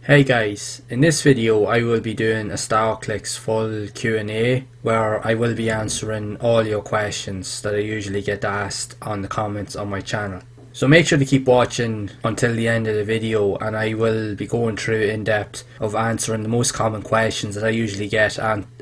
Hey guys, in this video I will be doing a starclicks full Q&A where I will be answering all your questions that I usually get asked on the comments on my channel. So make sure to keep watching until the end of the video, and I will be going through in depth of answering the most common questions that I usually get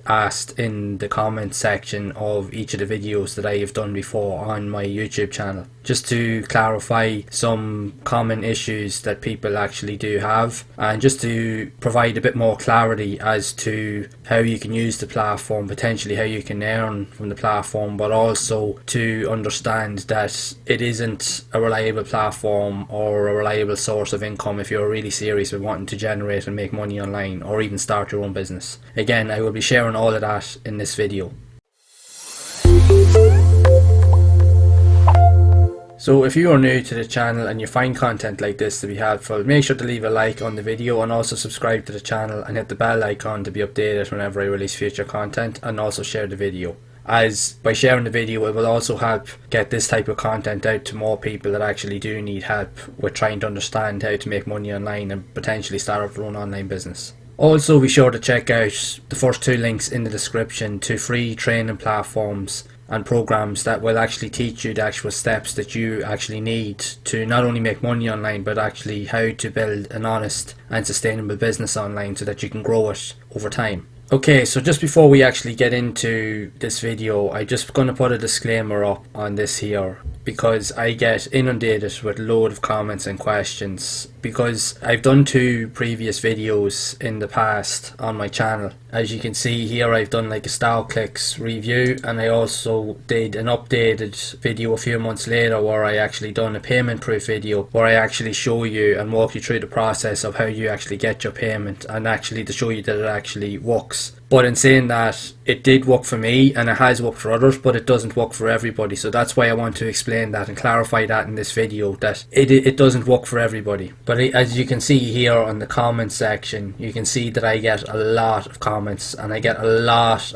asked in the comment section of each of the videos that I have done before on my YouTube channel, just to clarify some common issues that people actually do have, and just to provide a bit more clarity as to how you can use the platform, potentially how you can earn from the platform, but also to understand that it isn't a reliable platform or a reliable source of income if you're really serious with wanting to generate and make money online or even start your own business. Again, I will be sharing all of that in this video. So if you are new to the channel and you find content like this to be helpful, make sure to leave a like on the video and also subscribe to the channel and hit the bell icon to be updated whenever I release future content, and also share the video, as by sharing the video it will also help get this type of content out to more people that actually do need help with trying to understand how to make money online and potentially start up their own online business. Also, be sure to check out the first two links in the description to free training platforms and programs that will actually teach you the actual steps that you actually need to not only make money online, but actually how to build an honest and sustainable business online so that you can grow it over time. Okay, so just before we actually get into this video, I'm just going to put a disclaimer up on this here, because I get inundated with a load of comments and questions, because I've done two previous videos in the past on my channel. As you can see here, I've done like a starclicks review, and I also did an updated video a few months later where I actually done a payment proof video where I actually show you and walk you through the process of how you actually get your payment, and actually to show you that it actually works. But in saying that, it did work for me and it has worked for others, but it doesn't work for everybody. So that's why I want to explain that and clarify that in this video, that it doesn't work for everybody. But as you can see here on the comment section, you can see that I get a lot of comments and I get a lot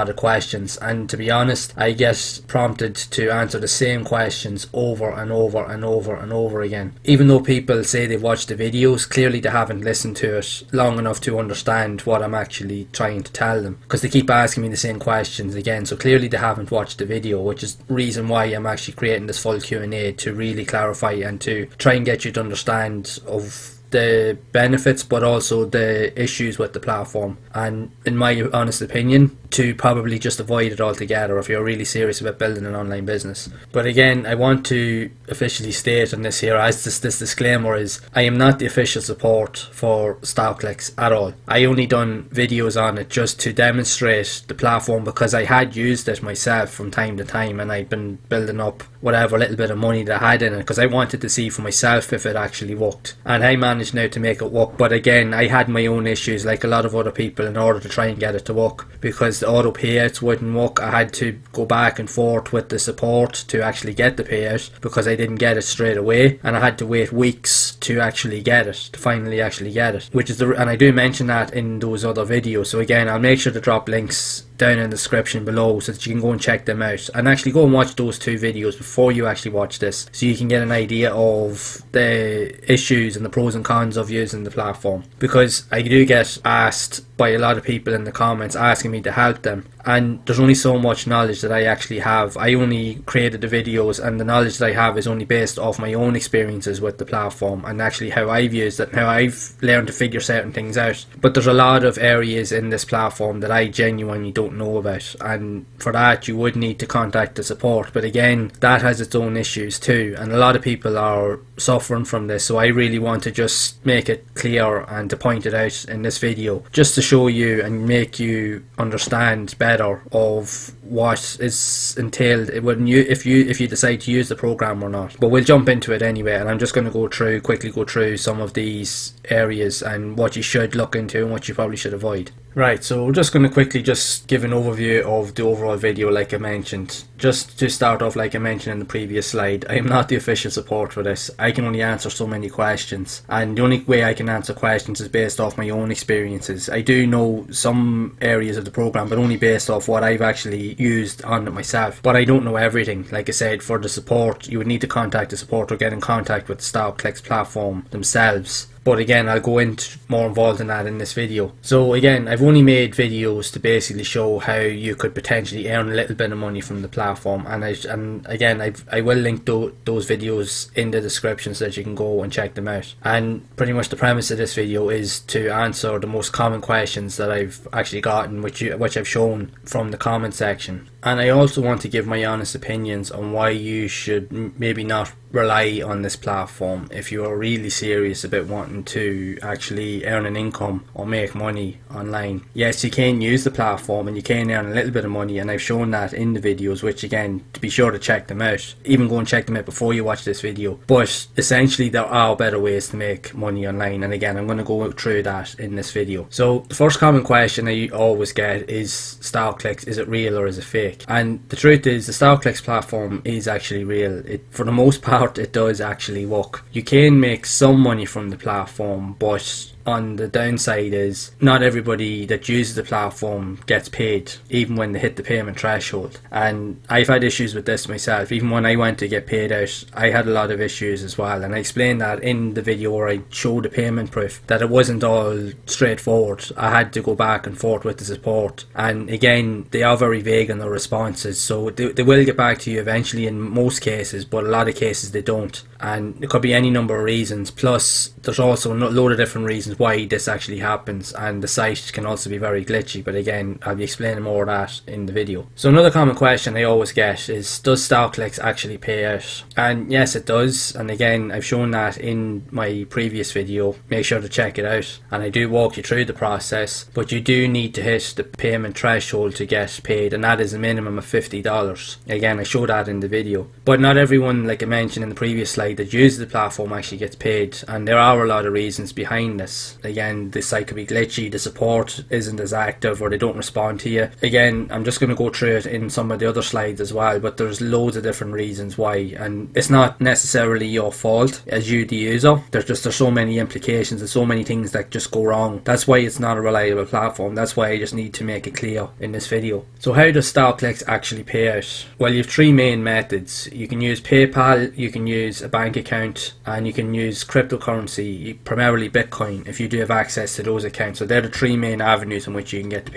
of questions, and to be honest, I get prompted to answer the same questions over and over again. Even though people say they've watched the videos, clearly they haven't listened to it long enough to understand what I'm actually trying to tell them, because they keep asking me the same questions again. So clearly they haven't watched the video, which is the reason why I'm actually creating this full Q&A, to really clarify and to try and get you to understand of the benefits but also the issues with the platform, and in my honest opinion, to probably just avoid it altogether if you're really serious about building an online business. But again, I want to officially state on this here, as this disclaimer is, I am not the official support for starclicks at all. I only done videos on it just to demonstrate the platform, because I had used it myself from time to time and I'd been building up whatever little bit of money that I had in it, because I wanted to see for myself if it actually worked, and I managed now to make it work. But again, I had my own issues like a lot of other people in order to try and get it to work, because the auto payouts wouldn't work. I had to go back and forth with the support to actually get the payout, because I didn't get it straight away, and I had to wait weeks to actually get it, to finally actually get it, which is and I do mention that in those other videos. So again, I'll make sure to drop links down in the description below so that you can go and check them out, and actually go and watch those two videos before you actually watch this, so you can get an idea of the issues and the pros and cons of using the platform. Because I do get asked by a lot of people in the comments asking me to help them, and there's only so much knowledge that I actually have. I only created the videos, and the knowledge that I have is only based off my own experiences with the platform and actually how I've used it and how I've learned to figure certain things out. But there's a lot of areas in this platform that I genuinely don't know about, and for that you would need to contact the support. But again, that has its own issues too, and a lot of people are suffering from this. So I really want to just make it clear and to point it out in this video, just to show you and make you understand better of what is entailed when if you decide to use the program or not. But we'll jump into it anyway, and I'm just going to quickly go through some of these areas and what you should look into and what you probably should avoid. Right, so we're just going to quickly just give an overview of the overall video like I mentioned. Just to start off, like I mentioned in the previous slide, I am not the official support for this. I can only answer so many questions, and the only way I can answer questions is based off my own experiences. I do know some areas of the program, but only based off what I've actually used on it myself. But I don't know everything. Like I said, for the support, you would need to contact the support or get in contact with the StarClicks platform themselves. But again, I'll go into more involved in that in this video. So again, I've only made videos to basically show how you could potentially earn a little bit of money from the platform, and I will link those videos in the description so that you can go and check them out. And pretty much the premise of this video is to answer the most common questions that I've actually gotten, which I've shown from the comment section. And I also want to give my honest opinions on why you should maybe not rely on this platform if you are really serious about wanting to actually earn an income or make money online. Yes, you can use the platform and you can earn a little bit of money, and I've shown that in the videos, which again, to be sure to check them out. Even go and check them out before you watch this video. But essentially there are better ways to make money online, and again, I'm going to go through that in this video. So the first common question I always get is StarClicks, is it real or is it fake? And the truth is, the StarClicks platform is actually real. For the most part, it does actually work. You can make some money from the platform, but on the downside is not everybody that uses the platform gets paid, even when they hit the payment threshold. And I've had issues with this myself. Even when I went to get paid out, I had a lot of issues as well, and I explained that in the video where I showed the payment proof, that it wasn't all straightforward. I had to go back and forth with the support, and again, they are very vague in their responses, so they will get back to you eventually in most cases, but a lot of cases they don't, and it could be any number of reasons. Plus there's also a load of different reasons why this actually happens, and the site can also be very glitchy, but again, I'll be explaining more of that in the video. So another common question I always get is, does StarClicks actually pay out? And yes, it does, and again, I've shown that in my previous video. Make sure to check it out, and I do walk you through the process, but you do need to hit the payment threshold to get paid, and that is a minimum of $50. Again, I show that in the video. But not everyone, like I mentioned in the previous slide, that uses the platform actually gets paid, and there are a lot of reasons behind this. Again, the site could be glitchy, the support isn't as active, or they don't respond to you. Again, I'm just going to go through it in some of the other slides as well, but there's loads of different reasons why, and it's not necessarily your fault as you the user. There's so many implications and so many things that just go wrong. That's why it's not a reliable platform. That's why I just need to make it clear in this video. So how does StarClicks actually pay out? Well, you have three main methods. You can use PayPal, you can use a bank account, and you can use cryptocurrency, primarily Bitcoin, if you do have access to those accounts. So they're the three main avenues in which you can get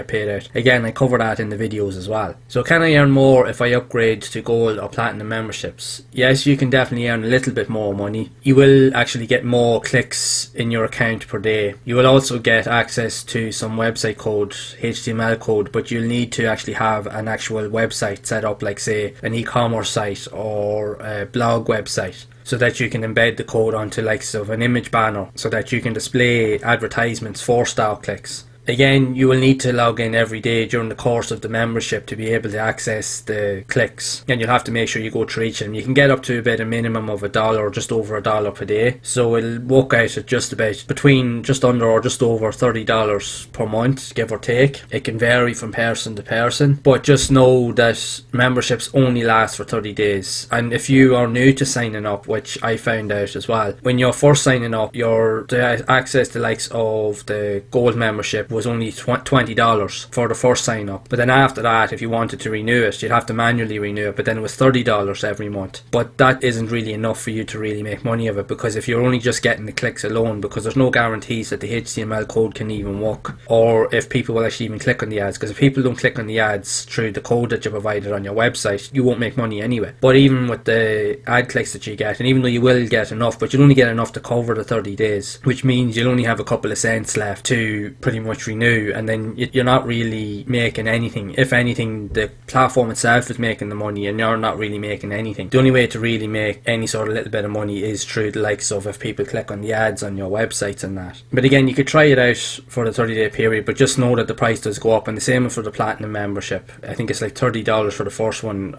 paid out. Again, I cover that in the videos as well. So can I earn more if I upgrade to gold or platinum memberships? Yes, you can definitely earn a little bit more money. You will actually get more clicks in your account per day. You will also get access to some website code, HTML code, but you'll need to actually have an actual website set up, like say an e-commerce site or a blog website, so that you can embed the code onto likes of an image banner, so that you can display advertisements for StarClicks. Again, you will need to log in every day during the course of the membership to be able to access the clicks, and you'll have to make sure you go through each of them. You can get up to about a minimum of $1 or just over $1 per day, so it'll work out at just about between just under or just over $30 per month, give or take. It can vary from person to person, but just know that memberships only last for 30 days. And if you are new to signing up, which I found out as well, when you're first signing up, the access to likes of the gold membership was only $20 for the first sign up, but then after that, if you wanted to renew it, you'd have to manually renew it, but then it was $30 every month. But that isn't really enough for you to really make money of it, because if you're only just getting the clicks alone, because there's no guarantees that the HTML code can even work, or if people will actually even click on the ads, because if people don't click on the ads through the code that you provided on your website, you won't make money anyway. But even with the ad clicks that you get, and even though you will get enough, but you'll only get enough to cover the 30 days, which means you'll only have a couple of cents left to pretty much renew, and then you're not really making anything. If anything, the platform itself is making the money and you're not really making anything. The only way to really make any sort of little bit of money is through the likes of if people click on the ads on your websites and that. But again, you could try it out for the 30-day period, but just know that the price does go up, and the same for the platinum membership. I think it's like $30 for the first one,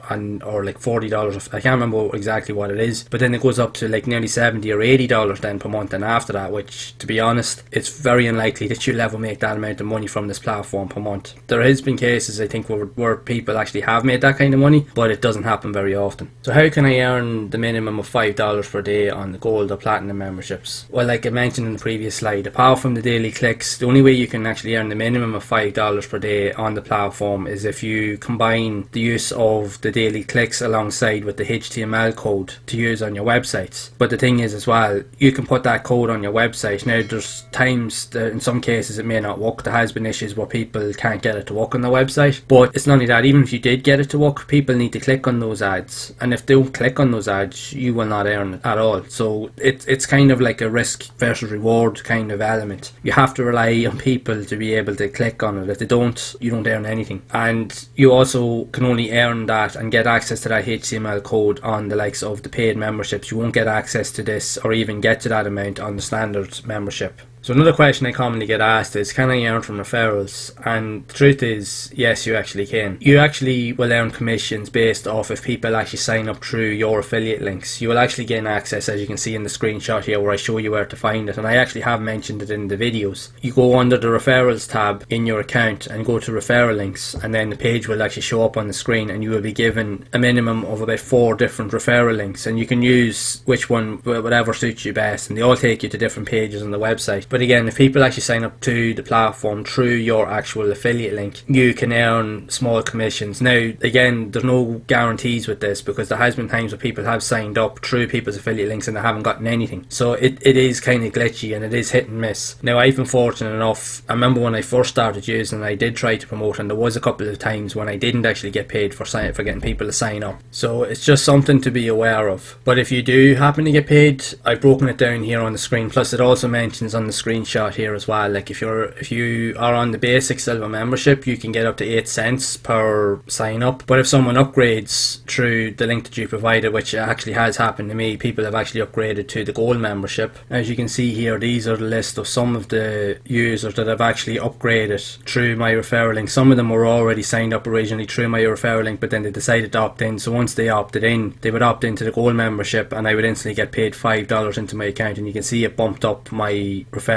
or like $40, I can't remember exactly what it is, but then it goes up to like nearly $70 or $80 then per month, and after that, which, to be honest, it's very unlikely that you'll ever make that amount of money from this platform per month. There has been cases, I think, where people actually have made that kind of money, but it doesn't happen very often. So how can I earn the minimum of $5 per day on the gold or platinum memberships? Well, like I mentioned in the previous slide, apart from the daily clicks, the only way you can actually earn the minimum of $5 per day on the platform is if you combine the use of the daily clicks alongside with the HTML code to use on your websites. But the thing is as well, you can put that code on your website. Now there's times that in some cases it may not work. There has been issues where people can't get it to work on the website, but it's not only that, even if you did get it to work, people need to click on those ads, and if they don't click on those ads, you will not earn it at all. So it's kind of like a risk versus reward kind of element. You have to rely on people to be able to click on it. If they don't, you don't earn anything. And you also can only earn that and get access to that HTML code on the likes of the paid memberships. You won't get access to this or even get to that amount on the standard membership. So another question I commonly get asked is, can I earn from referrals? And the truth is, yes, you actually can. You actually will earn commissions based off if people actually sign up through your affiliate links. You will actually gain access, as you can see in the screenshot here where I show you where to find it, and I actually have mentioned it in the videos. You go under the referrals tab in your account and go to referral links, and then the page will actually show up on the screen, and you will be given a minimum of about 4 different referral links, and you can use which one, whatever suits you best, and they all take you to different pages on the website. But again, if people actually sign up to the platform through your actual affiliate link, you can earn small commissions. Now, again, there's no guarantees with this, because there has been times where people have signed up through people's affiliate links and they haven't gotten anything. So it is kind of glitchy and it is hit and miss. Now, I've been fortunate enough, I remember when I first started using it, I did try to promote, and there was a couple of times when I didn't actually get paid for getting people to sign up. So it's just something to be aware of. But if you do happen to get paid, I've broken it down here on the screen, plus it also mentions on the screenshot here as well, like if you are on the basic silver membership, you can get up to 8 cents per sign up. But if someone upgrades through the link that you provided, which actually has happened to me, people have actually upgraded to the gold membership. As you can see here, these are the list of some of the users that have actually upgraded through my referral link. Some of them were already signed up originally through my referral link, but then they decided to opt in. So once they opted in, they would opt into the gold membership, and I would instantly get paid $5 into my account, and you can see it bumped up my referral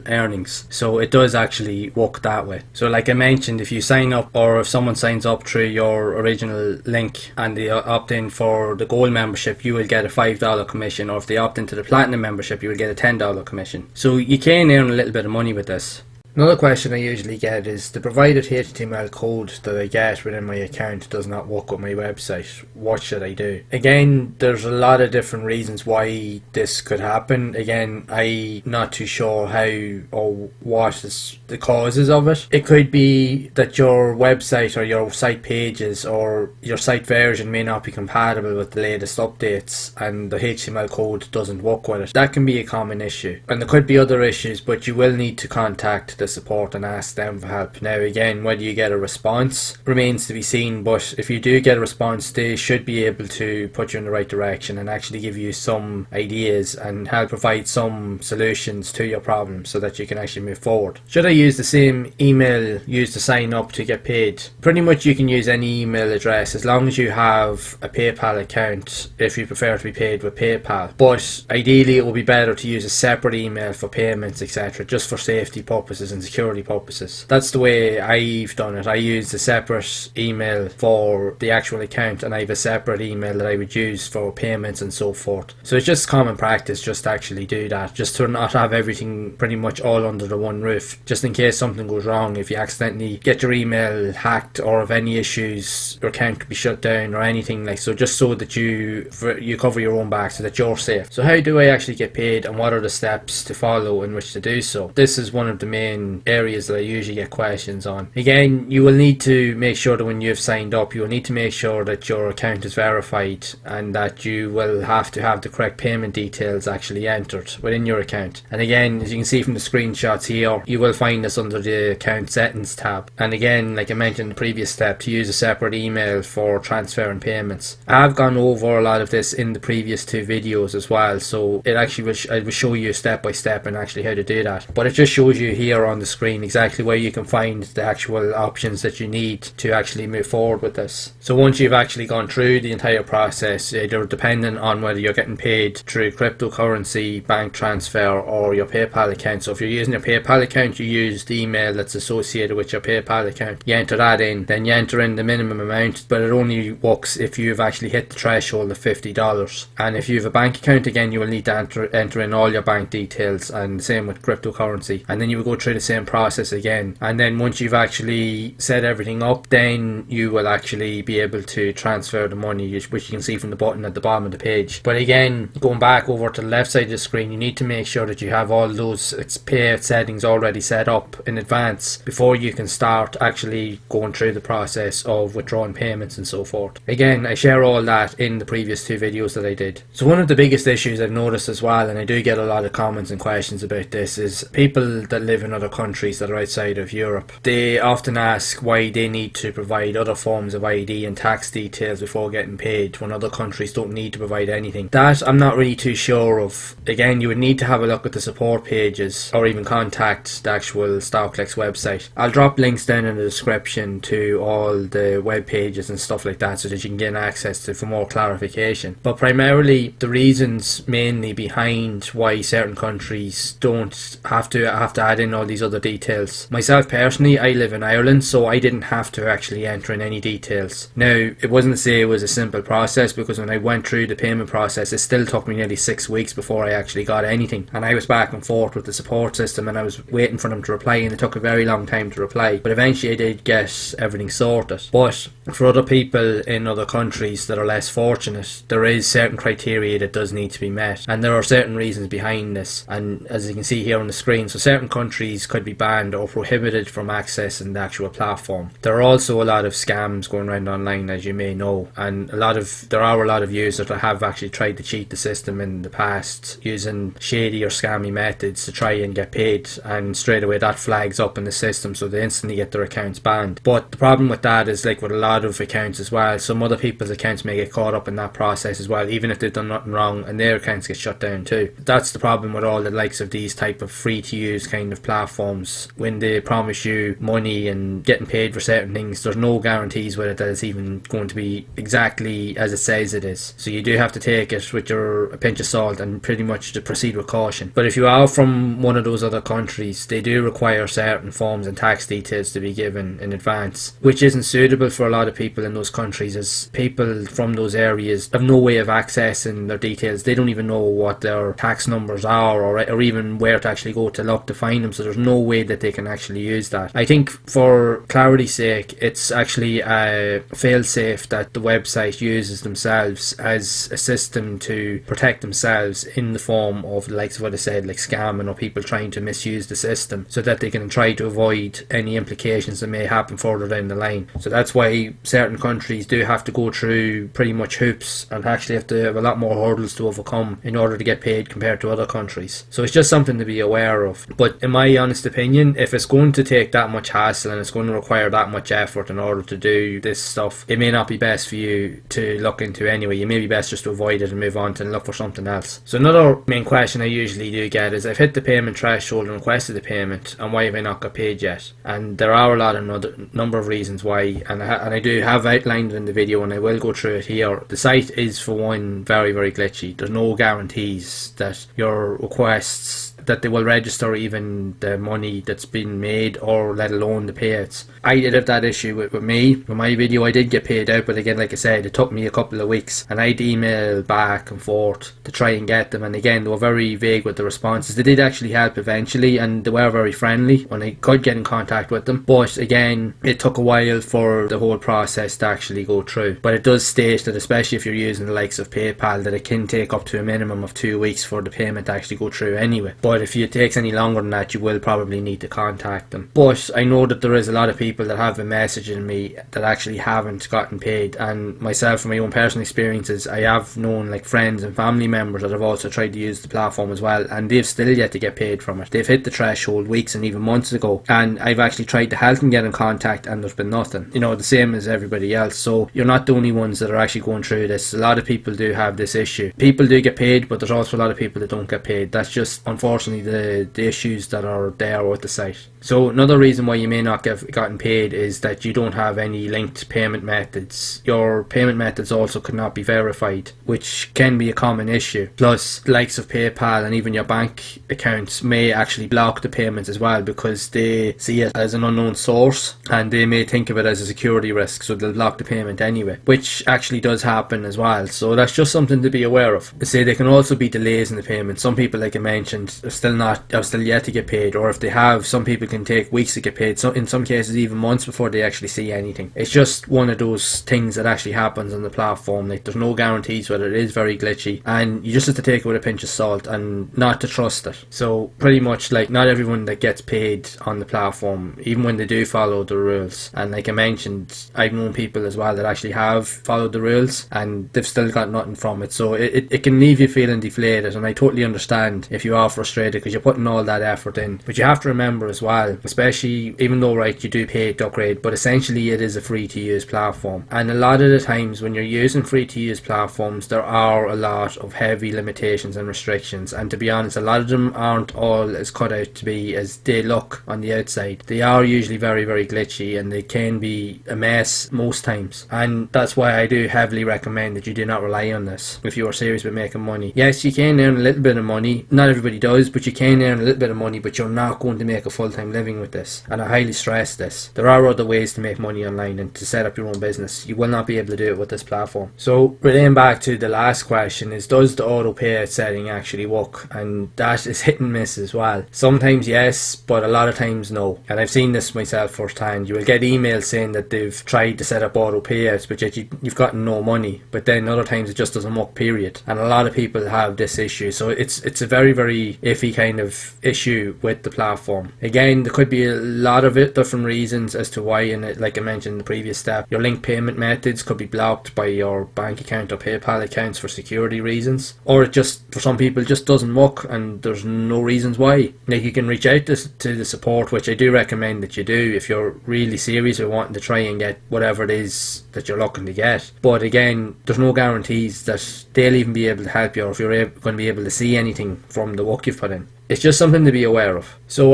earnings. So it does actually work that way. So like I mentioned, if you sign up, or if someone signs up through your original link and they opt in for the gold membership, you will get a $5 commission, or if they opt into the platinum membership, you will get a $10 commission. So you can earn a little bit of money with this. Another question I usually get is, the provided HTML code that I get within my account does not work with my website. What should I do? Again, there's a lot of different reasons why this could happen. Again, I'm not too sure how or what is the causes of it. It could be that your website or your site pages or your site version may not be compatible with the latest updates and the HTML code doesn't work with it. That can be a common issue. And there could be other issues, but you will need to contact the support and ask them for help. Now again, whether you get a response remains to be seen, but if you do get a response, they should be able to put you in the right direction and actually give you some ideas and help provide some solutions to your problem so that you can actually move forward. Should I use the same email used to sign up to get paid? Pretty much you can use any email address as long as you have a PayPal account, if you prefer to be paid with PayPal. But ideally it would be better to use a separate email for payments, etc., just for safety purposes and security purposes. That's the way I've done it. I use a separate email for the actual account, and I have a separate email that I would use for payments and so forth. So it's just common practice just to actually do that, just to not have everything pretty much all under the one roof, just in case something goes wrong. If you accidentally get your email hacked, or if any issues, your account could be shut down or anything like so, just so that you cover your own back so that you're safe. So how do I actually get paid, and what are the steps to follow in which to do so? This is one of the main areas that I usually get questions on. Again, you will need to make sure that when you've signed up, you will need to make sure that your account is verified and that you will have to have the correct payment details actually entered within your account. And again, as you can see from the screenshots here, you will find this under the account settings tab. And again, like I mentioned in the previous step, to use a separate email for transfer and payments. I have gone over a lot of this in the previous 2 videos as well, so it actually I will show you step by step and actually how to do that. But it just shows you here on the screen exactly where you can find the actual options that you need to actually move forward with this. So once you've actually gone through the entire process, either depending on whether you're getting paid through cryptocurrency, bank transfer, or your PayPal account. So if you're using your PayPal account, you use the email that's associated with your PayPal account. You enter that in, then you enter in the minimum amount, but it only works if you've actually hit the threshold of $50. And if you have a bank account, again, you will need to enter in all your bank details, and the same with cryptocurrency. And then you will go through the same process again. And then once you've actually set everything up, then you will actually be able to transfer the money, which you can see from the button at the bottom of the page. But again, going back over to the left side of the screen, you need to make sure that you have all those payout settings already set up in advance before you can start actually going through the process of withdrawing payments and so forth. Again, I share all that in the previous two videos that I did. So one of the biggest issues I've noticed as well, and I do get a lot of comments and questions about this, is people that live in other countries that are outside of Europe. They often ask why they need to provide other forms of ID and tax details before getting paid when other countries don't need to provide anything. That I'm not really too sure of. Again, you would need to have a look at the support pages or even contact the actual StarClicks website. I'll drop links down in the description to all the web pages and stuff like that so that you can gain access to for more clarification. But primarily the reasons mainly behind why certain countries don't have to add in all these other details. Myself personally, I live in Ireland, so I didn't have to actually enter in any details. Now, it wasn't to say it was a simple process, because when I went through the payment process, it still took me nearly 6 weeks before I actually got anything, and I was back and forth with the support system and I was waiting for them to reply, and it took a very long time to reply, but eventually I did get everything sorted. But for other people in other countries that are less fortunate, there is certain criteria that does need to be met, and there are certain reasons behind this, and as you can see here on the screen, so certain countries could be banned or prohibited from accessing the actual platform. There are also a lot of scams going around online, as you may know, and there are a lot of users that have actually tried to cheat the system in the past using shady or scammy methods to try and get paid, and straight away that flags up in the system, so they instantly get their accounts banned. But the problem with that is, like with a lot of accounts as well, some other people's accounts may get caught up in that process as well, even if they've done nothing wrong, and their accounts get shut down too. That's the problem with all the likes of these type of free to use kind of platforms. When they promise you money and getting paid for certain things, there's no guarantees with it that it's even going to be exactly as it says it is. So you do have to take it with a pinch of salt and pretty much to proceed with caution. But if you are from one of those other countries, they do require certain forms and tax details to be given in advance, which isn't suitable for a lot of people in those countries, as people from those areas have no way of accessing their details. They don't even know what their tax numbers are, or even where to actually go to look to find them, so there's no way that they can actually use that. I think for clarity's sake, it's actually a fail-safe that the website uses themselves as a system to protect themselves in the form of the likes of what I said, like scamming or people trying to misuse the system, so that they can try to avoid any implications that may happen further down the line. So that's why certain countries do have to go through pretty much hoops and actually have to have a lot more hurdles to overcome in order to get paid compared to other countries. So it's just something to be aware of. But in my honest opinion, if it's going to take that much hassle and it's going to require that much effort in order to do this stuff, it may not be best for you to look into anyway. You may be best just to avoid it and move on to look for something else. So another main question I usually do get is, I've hit the payment threshold and requested the payment, and why have I not got paid yet? And there are a lot of number of reasons why, and I do have outlined it in the video, and I will go through it here. The site is, for one, very, very glitchy. There's no guarantees that your requests, that they will register even the money that's been made, or let alone the payouts. I did have that issue with me. With my video, I did get paid out, but again, like I said, it took me a couple of weeks, and I'd email back and forth to try and get them, and again, they were very vague with the responses. They did actually help eventually, and they were very friendly when I could get in contact with them, but again, it took a while for the whole process to actually go through. But it does state that, especially if you're using the likes of PayPal, that it can take up to a minimum of 2 weeks for the payment to actually go through anyway. But if it takes any longer than that, you will probably need to contact them. But I know that there is a lot of people that have been messaging me that actually haven't gotten paid, and myself, from my own personal experiences, I have known like friends and family members that have also tried to use the platform as well, and they've still yet to get paid from it. They've hit the threshold weeks and even months ago, and I've actually tried to help them get in contact, and there's been nothing. You know, the same as everybody else. So you're not the only ones that are actually going through this. A lot of people do have this issue. People do get paid, but there's also a lot of people that don't get paid. That's just unfortunately unfortunately the issues that are there with the site. So another reason why you may not get gotten paid is that you don't have any linked payment methods. Your payment methods also could not be verified, which can be a common issue. Plus, the likes of PayPal and even your bank accounts may actually block the payments as well, because they see it as an unknown source and they may think of it as a security risk, so they'll block the payment anyway, which actually does happen as well. So that's just something to be aware of. Say there can also be delays in the payment. Some people, like I mentioned, are still yet to get paid, or if they have, some people can take weeks to get paid, so in some cases even months before they actually see anything. It's just one of those things that actually happens on the platform. Like, there's no guarantees whether it is very glitchy, and you just have to take it with a pinch of salt and not to trust it. So pretty much, like, not everyone that gets paid on the platform, even when they do follow the rules, and like I mentioned, I've known people as well that actually have followed the rules and they've still got nothing from it. So it can leave you feeling deflated, and I totally understand if you are frustrated because you're putting all that effort in. But you have to remember as well, especially, even though, right, you do pay to upgrade, but essentially it is a free to use platform, and a lot of the times when you're using free to use platforms, there are a lot of heavy limitations and restrictions, and to be honest, a lot of them aren't all as cut out to be as they look on the outside. They are usually very, very glitchy, and they can be a mess most times, and that's why I do heavily recommend that you do not rely on this if you are serious about making money. Yes, you can earn a little bit of money, not everybody does, but you can earn a little bit of money, but you're not going to make a full-time living with this, and I highly stress this. There are other ways to make money online and to set up your own business. You will not be able to do it with this platform. So relating back to the last question is, does the auto payout setting actually work? And that is hit and miss as well. Sometimes yes, but a lot of times no, and I've seen this myself firsthand. You will get emails saying that they've tried to set up auto payouts, but yet you've gotten no money, but then other times it just doesn't work, period. And a lot of people have this issue, so it's a very, very iffy kind of issue with the platform. Again, there could be a lot of different reasons as to why, and like I mentioned in the previous step, your linked payment methods could be blocked by your bank account or PayPal accounts for security reasons, or it just, for some people, it just doesn't work and there's no reasons why. Like, you can reach out to the support, which I do recommend that you do if you're really serious or wanting to try and get whatever it is that you're looking to get. But again, there's no guarantees that they'll even be able to help you, or if you're going to be able to see anything from the work you've put in. It's just something to be aware of. So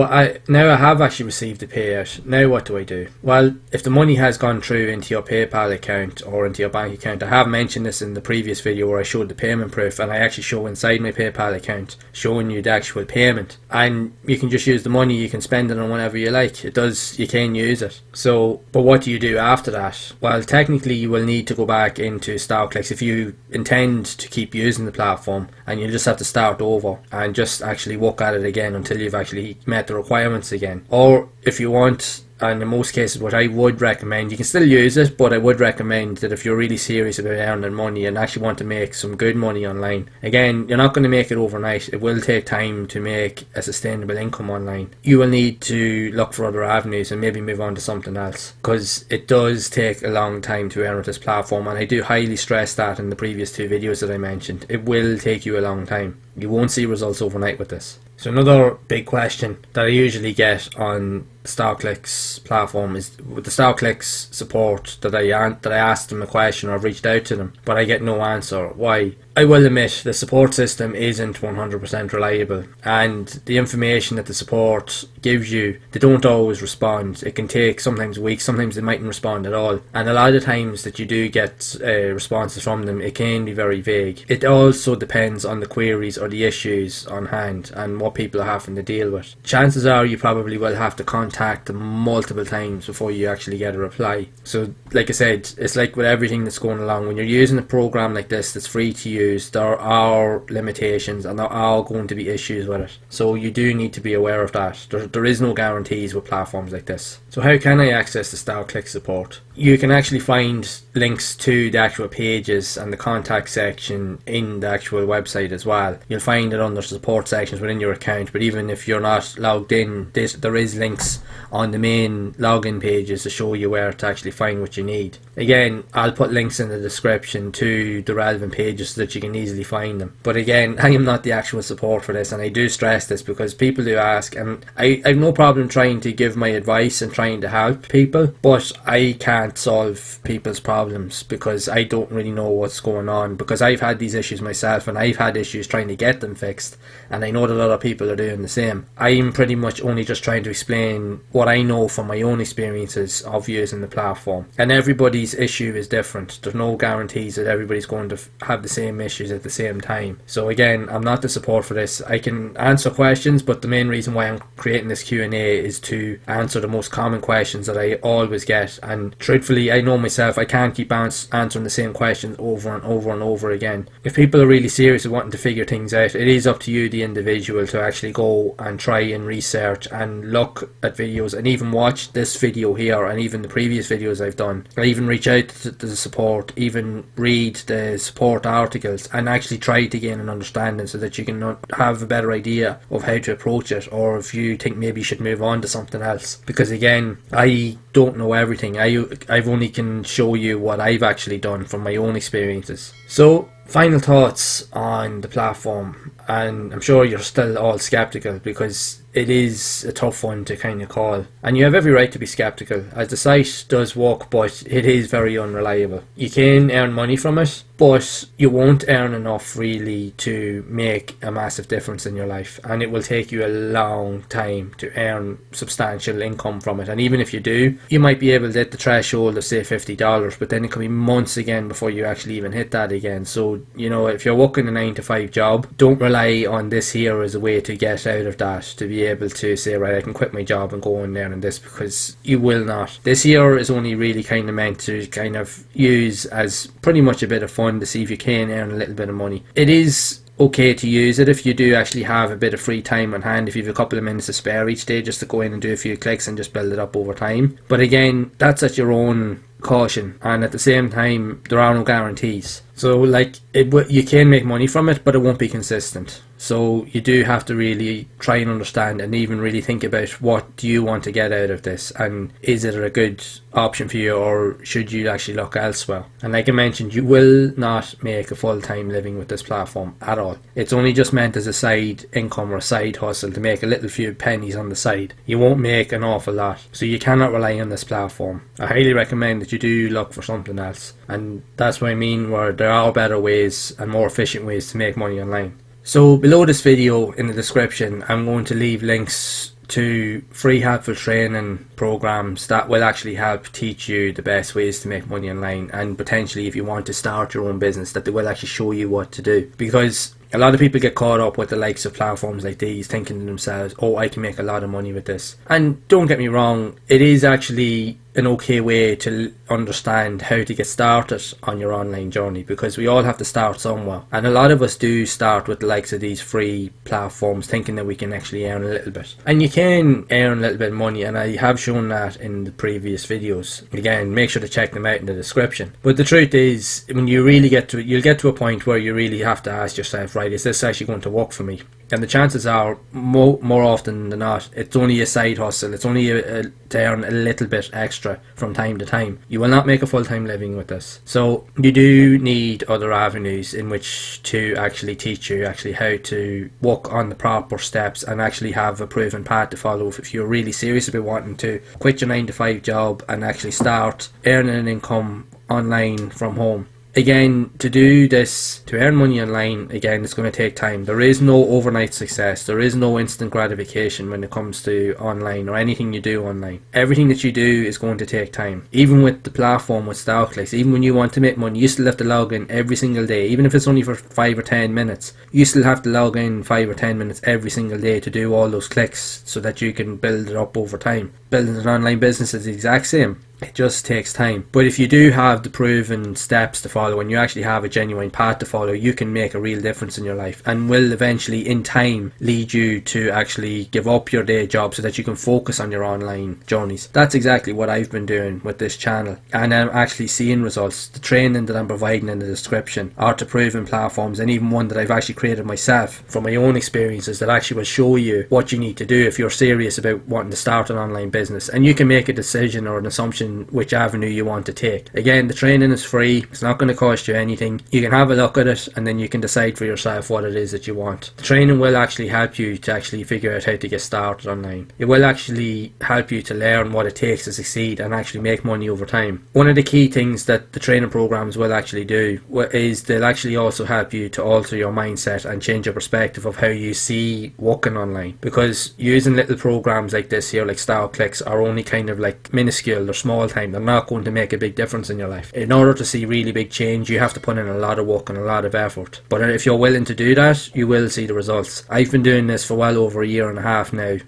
now I have actually received the payout. Now what do I do? Well, if the money has gone through into your PayPal account or into your bank account, I have mentioned this in the previous video where I showed the payment proof, and I actually show inside my PayPal account showing you the actual payment, and you can just use the money. You can spend it on whatever you like. You can use it. So, but what do you do after that? Well, technically you will need to go back into starclicks if you intend to keep using the platform, and you'll just have to start over and just actually work at it again until you've actually met the requirements again. Or if you want, and in most cases what I would recommend, you can still use it, but I would recommend that if you're really serious about earning money and actually want to make some good money online, again, you're not going to make it overnight. It will take time to make a sustainable income online. You will need to look for other avenues and maybe move on to something else, because it does take a long time to earn with this platform, and I do highly stress that in the previous two videos that I mentioned. It will take you a long time. You won't see results overnight with this. So another big question that I usually get on starclicks platform is with the starclicks support that I asked them a question or I've reached out to them, but I get no answer. Why? I will admit the support system isn't 100% reliable, and the information that the support gives you, they don't always respond. It can take sometimes weeks, sometimes they mightn't respond at all, and a lot of times that you do get responses from them, it can be very vague. It also depends on the queries or the issues on hand and what people are having to deal with. Chances are you probably will have to contact them multiple times before you actually get a reply. So like I said, it's like with everything that's going along, when you're using a program like this that's free to use, there are limitations and there are going to be issues with it. So you do need to be aware of that. There is no guarantees with platforms like this. So how can I access the StarClick support? You can actually find links to the actual pages and the contact section in the actual website as well. You'll find it under support sections within your account, but even if you're not logged in, there is links on the main login pages to show you where to actually find what you need. Again, I'll put links in the description to the relevant pages so that you can easily find them. But again, I am not the actual support for this, and I do stress this because people do ask, and I have no problem trying to give my advice and trying to help people, but I can't can't solve people's problems because I don't really know what's going on, because I've had these issues myself and I've had issues trying to get them fixed, and I know that other people are doing the same. I'm pretty much only just trying to explain what I know from my own experiences of using the platform, and everybody's issue is different. There's no guarantees that everybody's going to have the same issues at the same time. So again, I'm not the support for this. I can answer questions, but the main reason why I'm creating this Q&A is to answer the most common questions that I always get, and truthfully I know myself, I can't keep answering the same questions over and over and over again. If people are really serious with wanting to figure things out, it is up to you, the individual, to actually go and try and research and look at videos, and even watch this video here and even the previous videos I've done, or even reach out to the support, even read the support articles and actually try to gain an understanding so that you can have a better idea of how to approach it, or if you think maybe you should move on to something else. Because again, I don't know everything. I've only can show you what I've actually done from my own experiences. So final thoughts on the platform, and I'm sure you're still all skeptical because it is a tough one to kind of call, and you have every right to be skeptical, as the site does work, but it is very unreliable. You can earn money from it, but you won't earn enough really to make a massive difference in your life, and it will take you a long time to earn substantial income from it. And even if you do, you might be able to hit the threshold of say $50, but then it could be months again before you actually even hit that again. So you know, if you're working a 9-to-5 job, don't rely on this here as a way to get out of that, to be able to say, right, I can quit my job and go in there and this, because you will not. This here is only really kind of meant to kind of use as pretty much a bit of fun to see if you can earn a little bit of money. It is okay to use it if you do actually have a bit of free time on hand, if you have a couple of minutes to spare each day just to go in and do a few clicks and just build it up over time. But again, that's at your own caution, and at the same time there are no guarantees. So like, you can make money from it, but it won't be consistent. So you do have to really try and understand and even really think about, what do you want to get out of this, and is it a good option for you, or should you actually look elsewhere? And like I mentioned, you will not make a full-time living with this platform at all. It's only just meant as a side income or a side hustle to make a little few pennies on the side. You won't make an awful lot, so you cannot rely on this platform. I highly recommend that you do look for something else, and that's what I mean, where there are better ways and more efficient ways to make money online. So below this video in the description, I'm going to leave links to free helpful training programs that will actually help teach you the best ways to make money online, and potentially if you want to start your own business, that they will actually show you what to do. Because a lot of people get caught up with the likes of platforms like these, thinking to themselves, oh, I can make a lot of money with this. And don't get me wrong, it is actually an okay way to understand how to get started on your online journey, because we all have to start somewhere, and a lot of us do start with the likes of these free platforms thinking that we can actually earn a little bit, and you can earn a little bit of money, and I have shown that in the previous videos. Again, make sure to check them out in the description. But the truth is, when you really you'll get to a point where you really have to ask yourself, right, is this actually going to work for me? And the chances are, more often than not, it's only a side hustle. It's only to earn a little bit extra from time to time. You will not make a full-time living with this. So you do need other avenues in which to actually teach you actually how to work on the proper steps and actually have a proven path to follow if you're really serious about wanting to quit your 9-to-5 job and actually start earning an income online from home. Again, to do this, to earn money online, again, it's going to take time. There is no overnight success. There is no instant gratification when it comes to online or anything you do online. Everything that you do is going to take time. Even with the platform with starclicks, even when you want to make money, you still have to log in every single day. Even if it's only for 5 or 10 minutes, you still have to log in 5 or 10 minutes every single day to do all those clicks so that you can build it up over time. Building an online business is the exact same. It just takes time. But if you do have the proven steps to follow and you actually have a genuine path to follow, you can make a real difference in your life, and will eventually in time lead you to actually give up your day job so that you can focus on your online journeys. That's exactly what I've been doing with this channel, and I'm actually seeing results. The training that I'm providing in the description are to proven platforms, and even one that I've actually created myself from my own experiences, that actually will show you what you need to do if you're serious about wanting to start an online business. And you can make a decision or an assumption decision which avenue you want to take. Again, the training is free. It's not going to cost you anything. You can have a look at it and then you can decide for yourself what it is that you want. The training will actually help you to actually figure out how to get started online. It will actually help you to learn what it takes to succeed and actually make money over time. One of the key things that the training programs will actually do is they'll actually also help you to alter your mindset and change your perspective of how you see working online, because using little programs like this here, like starclicks, are only kind of like minuscule. They're small time. They're not going to make a big difference in your life. In order to see really big change, you have to put in a lot of work and a lot of effort, but if you're willing to do that, you will see the results. I've been doing this for well over a year and a half now,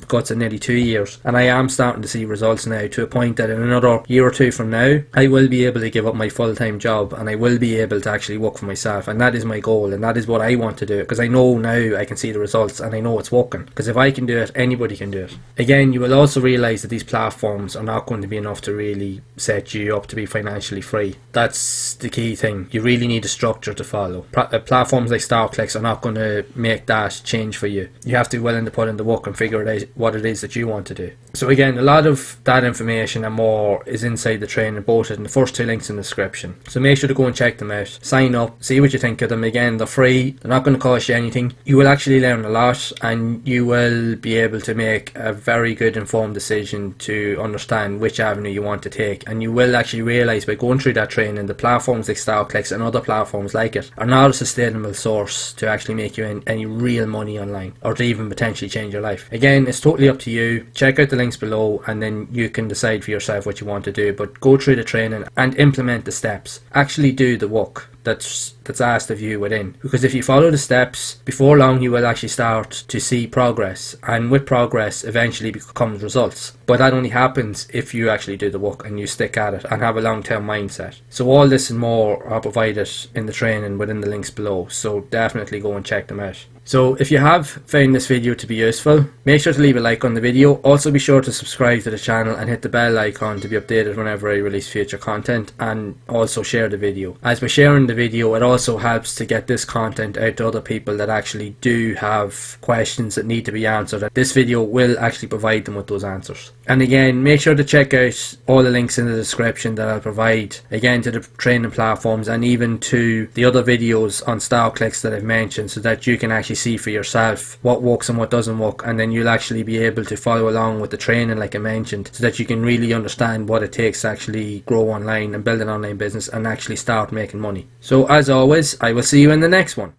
got to nearly 2 years, and I am starting to see results now, to a point that in another year or two from now, I will be able to give up my full-time job and I will be able to actually work for myself, and that is my goal, and that is what I want to do, because I know now I can see the results and I know it's working, because if I can do it, anybody can do it. Again, you will also realise that these platforms are not going to be enough to really set you up to be financially free. That's the key thing. You really need a structure to follow. Platforms like starclicks are not going to make that change for you. You have to be willing to put in the work and figure out what it is that you want to do. So again, a lot of that information and more is inside the training, both in the first 2 links in the description. So make sure to go and check them out. Sign up, see what you think of them. Again, they're free. They're not going to cost you anything. You will actually learn a lot, and you will be able to make a very good informed decision to understand which avenue you want to take. And you will actually realise by going through that training, the platforms like starclicks and other platforms like it are not a sustainable source to actually make you any real money online, or to even potentially change your life. Again, it's totally up to you. Check out the links below and then you can decide for yourself what you want to do, but go through the training and implement the steps. Actually do the work that's asked of you within, because if you follow the steps, before long you will actually start to see progress, and with progress eventually becomes results. But that only happens if you actually do the work and you stick at it and have a long-term mindset. So all this and more are provided in the training within the links below, so definitely go and check them out. So if you have found this video to be useful, make sure to leave a like on the video. Also be sure to subscribe to the channel and hit the bell icon to be updated whenever I release future content, and also share the video, as by sharing the video it also helps to get this content out to other people that actually do have questions that need to be answered. This video will actually provide them with those answers. And again, make sure to check out all the links in the description that I'll provide, again, to the training platforms and even to the other videos on starclicks that I've mentioned, so that you can actually see for yourself what works and what doesn't work, and then you'll actually be able to follow along with the training like I mentioned, so that you can really understand what it takes to actually grow online and build an online business and actually start making money. So as always, I will see you in the next one.